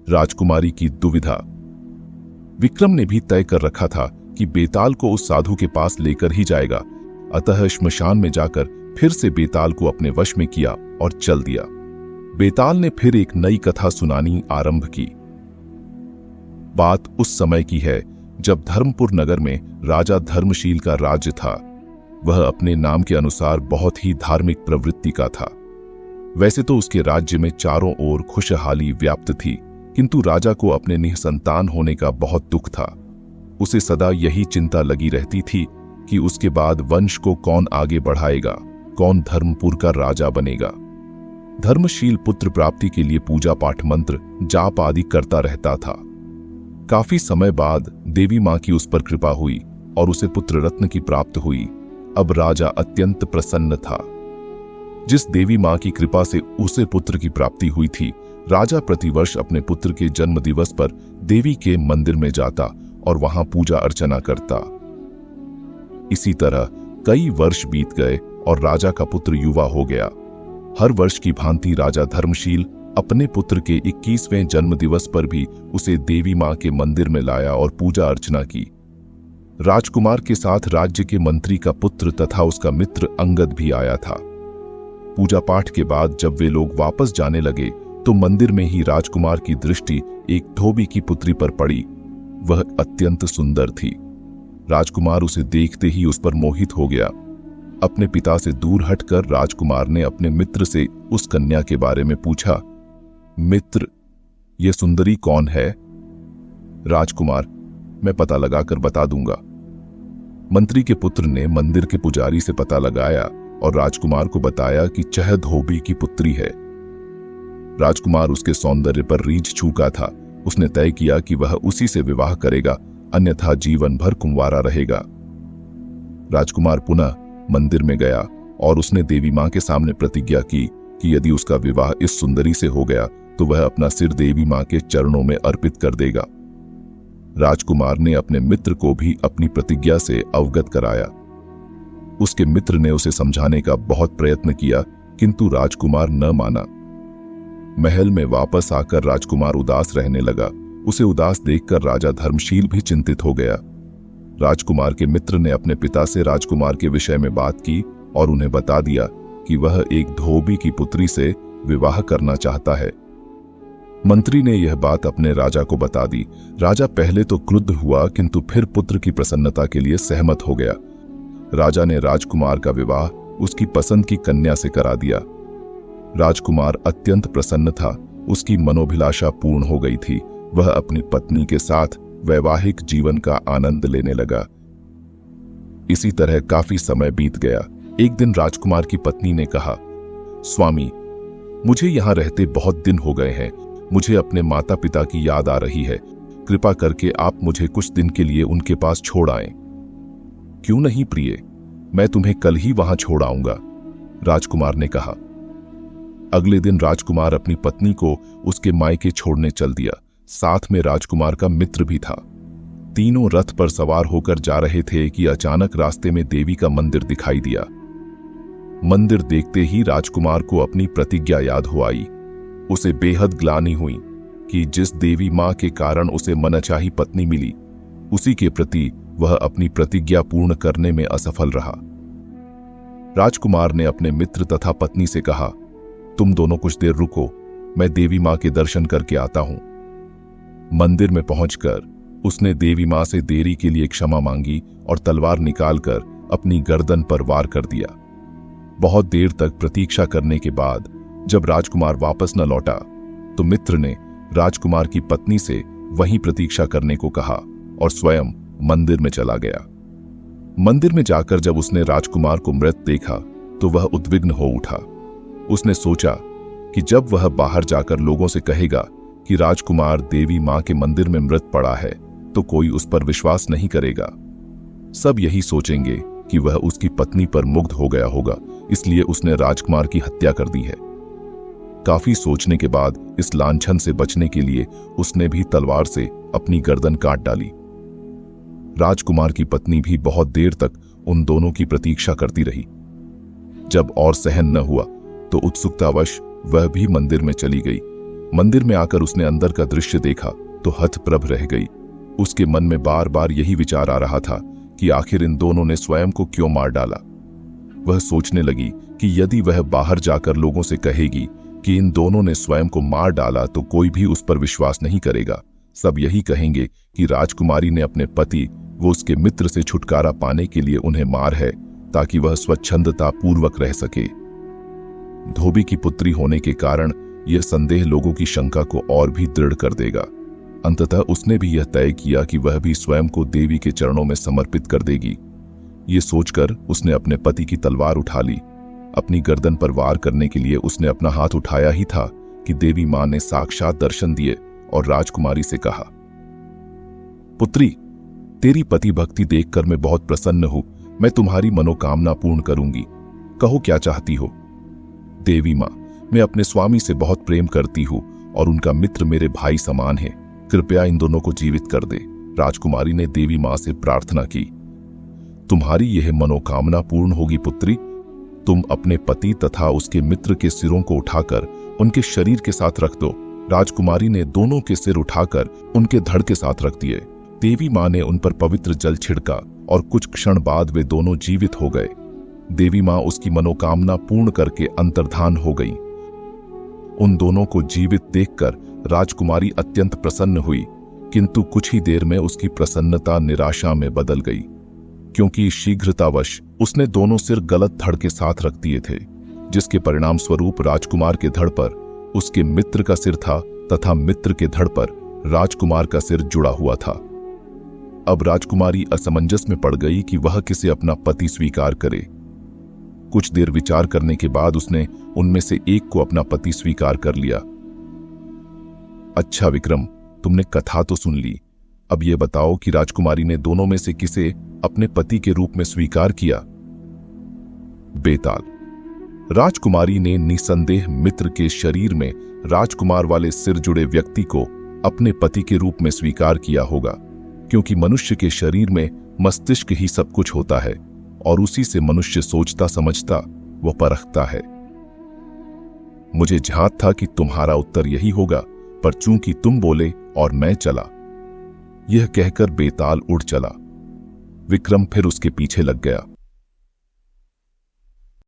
राजकुमारी की दुविधा। विक्रम ने भी तय कर रखा था कि बेताल को उस साधु के पास लेकर ही जाएगा, अतः श्मशान में जाकर फिर से बेताल को अपने वश में किया और चल दिया। बेताल ने फिर एक नई कथा सुनानी आरंभ की। बात उस समय की है जब धर्मपुर नगर में राजा धर्मशील का राज्य था। वह अपने नाम के अनुसार बहुत ही धार्मिक प्रवृत्ति का था। वैसे तो उसके राज्य में चारों ओर खुशहाली व्याप्त थी, किंतु राजा को अपने निसंतान होने का बहुत दुख था। उसे सदा यही चिंता लगी रहती थी कि उसके बाद वंश को कौन आगे बढ़ाएगा, कौन धर्मपुर का राजा बनेगा। धर्मशील पुत्र प्राप्ति के लिए पूजा पाठ, मंत्र जाप आदि करता रहता था। काफी समय बाद देवी मां की उस पर कृपा हुई और उसे पुत्र रत्न की प्राप्त हुई। अब राजा अत्यंत प्रसन्न था। जिस देवी मां की कृपा से उसे पुत्र की प्राप्ति हुई थी, राजा प्रतिवर्ष अपने पुत्र के जन्म दिवस पर देवी के मंदिर में जाता और वहां पूजा अर्चना करता। इसी तरह कई वर्ष बीत गए और राजा का पुत्र युवा हो गया। हर वर्ष की भांति राजा धर्मशील अपने पुत्र के 21वें जन्म दिवस पर भी उसे देवी मां के मंदिर में लाया और पूजा अर्चना की। राजकुमार के साथ राज्य के मंत्री का पुत्र तथा उसका मित्र अंगद भी आया था। पूजा पाठ के बाद जब वे लोग वापस जाने लगे तो मंदिर में ही राजकुमार की दृष्टि एक धोबी की पुत्री पर पड़ी। वह अत्यंत सुंदर थी। राजकुमार उसे देखते ही उस पर मोहित हो गया। अपने पिता से दूर हटकर राजकुमार ने अपने मित्र से उस कन्या के बारे में पूछा, मित्र, ये सुंदरी कौन है? राजकुमार, मैं पता लगाकर बता दूंगा। मंत्री के पुत्र ने मंदिर के पुजारी से पता लगाया और राजकुमार को बताया कि चह धोबी की पुत्री है। राजकुमार उसके सौंदर्य पर रीझ चूका था। उसने तय किया कि वह उसी से विवाह करेगा, अन्यथा जीवन भर कुंवारा रहेगा। राजकुमार पुनः मंदिर में गया और उसने देवी मां के सामने प्रतिज्ञा की कि यदि उसका विवाह इस सुंदरी से हो गया तो वह अपना सिर देवी मां के चरणों में अर्पित कर देगा। राजकुमार ने अपने मित्र को भी अपनी प्रतिज्ञा से अवगत कराया। उसके मित्र ने उसे समझाने का बहुत प्रयत्न किया, किंतु राजकुमार न माना। महल में वापस आकर राजकुमार उदास रहने लगा। उसे उदास देखकर राजा धर्मशील भी चिंतित हो गया। राजकुमार के मित्र ने अपने पिता से राजकुमार के विषय में बात की और उन्हें बता दिया कि वह एक धोबी की पुत्री से विवाह करना चाहता है। मंत्री ने यह बात अपने राजा को बता दी। राजा पहले तो क्रुद्ध हुआ, किंतु फिर पुत्र की प्रसन्नता के लिए सहमत हो गया। राजा ने राजकुमार का विवाह उसकी पसंद की कन्या से करा दिया। राजकुमार अत्यंत प्रसन्न था। उसकी मनोभिलाषा पूर्ण हो गई थी। वह अपनी पत्नी के साथ वैवाहिक जीवन का आनंद लेने लगा। इसी तरह काफी समय बीत गया। एक दिन राजकुमार की पत्नी ने कहा, स्वामी, मुझे यहां रहते बहुत दिन हो गए हैं। मुझे अपने माता पिता की याद आ रही है। कृपा करके आप मुझे कुछ दिन के लिए उनके पास छोड़ आएं। क्यों नहीं प्रिय, मैं तुम्हें कल ही वहां छोड़ आऊंगा, राजकुमार ने कहा। अगले दिन राजकुमार अपनी पत्नी को उसके मायके छोड़ने चल दिया। साथ में राजकुमार का मित्र भी था। तीनों रथ पर सवार होकर जा रहे थे कि अचानक रास्ते में देवी का मंदिर दिखाई दिया। मंदिर देखते ही राजकुमार को अपनी प्रतिज्ञा याद हो आई। उसे बेहद ग्लानि हुई कि जिस देवी मां के कारण उसे मनचाही पत्नी मिली, उसी के प्रति वह अपनी प्रतिज्ञा पूर्ण करने में असफल रहा। राजकुमार ने अपने मित्र तथा पत्नी से कहा, तुम दोनों कुछ देर रुको, मैं देवी मां के दर्शन करके आता हूं। मंदिर में पहुंचकर उसने देवी मां से देरी के लिए क्षमा मांगी और तलवार निकालकर अपनी गर्दन पर वार कर दिया। बहुत देर तक प्रतीक्षा करने के बाद जब राजकुमार वापस न लौटा तो मित्र ने राजकुमार की पत्नी से वहीं प्रतीक्षा करने को कहा और स्वयं मंदिर में चला गया। मंदिर में जाकर जब उसने राजकुमार को मृत देखा तो वह उद्विग्न हो उठा। उसने सोचा कि जब वह बाहर जाकर लोगों से कहेगा कि राजकुमार देवी मां के मंदिर में मृत पड़ा है तो कोई उस पर विश्वास नहीं करेगा। सब यही सोचेंगे कि वह उसकी पत्नी पर मुग्ध हो गया होगा, इसलिए उसने राजकुमार की हत्या कर दी है। काफी सोचने के बाद इस लांछन से बचने के लिए उसने भी तलवार से अपनी गर्दन काट डाली। राजकुमार की पत्नी भी बहुत देर तक उन दोनों की प्रतीक्षा करती रही। जब और सहन न हुआ तो उत्सुकतावश वह भी मंदिर में चली गई। मंदिर में आकर उसने अंदर का दृश्य देखा तो हतप्रभ रह गई। उसके मन में बार बार यही विचार आ रहा था कि आखिर इन दोनों ने स्वयं को क्यों मार डाला। वह सोचने लगी कि यदि वह बाहर जाकर लोगों से कहेगी कि इन दोनों ने स्वयं को मार डाला तो कोई भी उस पर विश्वास नहीं करेगा। सब यही कहेंगे कि राजकुमारी ने अपने पति वो उसके मित्र से छुटकारा पाने के लिए उन्हें मार है, ताकि वह स्वच्छंदता पूर्वक रह सके। धोबी की पुत्री होने के कारण यह संदेह लोगों की शंका को और भी दृढ़ कर देगा। अंततः उसने भी यह तय किया कि वह भी स्वयं को देवी के चरणों में समर्पित कर देगी। ये सोचकर उसने अपने पति की तलवार उठा ली। अपनी गर्दन पर वार करने के लिए उसने अपना हाथ उठाया ही था कि देवी मां ने साक्षात दर्शन दिए और राजकुमारी से कहा, पुत्री, तेरी पति भक्ति देखकर मैं बहुत प्रसन्न हूं। मैं तुम्हारी मनोकामना पूर्ण करूंगी। कहो क्या चाहती हो। देवी मां, मैं अपने स्वामी से बहुत प्रेम करती हूं और उनका मित्र मेरे भाई समान है। कृपया इन दोनों को जीवित कर दे। राजकुमारी ने देवी मां से प्रार्थना की। तुम्हारी यह मनोकामना पूर्ण होगी पुत्री। तुम अपने पति तथा उसके मित्र के सिरों को उठाकर उनके शरीर के साथ रख दो। राजकुमारी ने दोनों के सिर उठाकर उनके धड़ के साथ रख दिए। देवी मां ने उन पर पवित्र जल छिड़का और कुछ क्षण बाद वे दोनों जीवित हो गए। देवी मां उसकी मनोकामना पूर्ण करके अंतर्धान हो गई। उन दोनों को जीवित देखकर राजकुमारी अत्यंत प्रसन्न हुई, किंतु कुछ ही देर में उसकी प्रसन्नता निराशा में बदल गई, क्योंकि शीघ्रतावश उसने दोनों सिर गलत धड़ के साथ रख दिए थे, जिसके परिणाम स्वरूप राजकुमार के धड़ पर उसके मित्र का सिर था तथा मित्र के धड़ पर राजकुमार का सिर जुड़ा हुआ था। अब राजकुमारी असमंजस में पड़ गई कि वह किसे अपना पति स्वीकार करे। कुछ देर विचार करने के बाद उसने उनमें से एक को अपना पति स्वीकार कर लिया। अच्छा विक्रम, तुमने कथा तो सुन ली। अब यह बताओ कि राजकुमारी ने दोनों में से किसे अपने पति के रूप में स्वीकार किया। बेताल। राजकुमारी ने निसंदेह मित्र के शरीर में राजकुमार वाले सिर जुड़े व्यक्ति को अपने पति के रूप में स्वीकार किया होगा, क्योंकि मनुष्य के शरीर में मस्तिष्क ही सब कुछ होता है और उसी से मनुष्य सोचता समझता व परखता है। मुझे झांक था कि तुम्हारा उत्तर यही होगा, पर चूंकि तुम बोले और मैं चला। यह कहकर बेताल उड़ चला। विक्रम फिर उसके पीछे लग गया।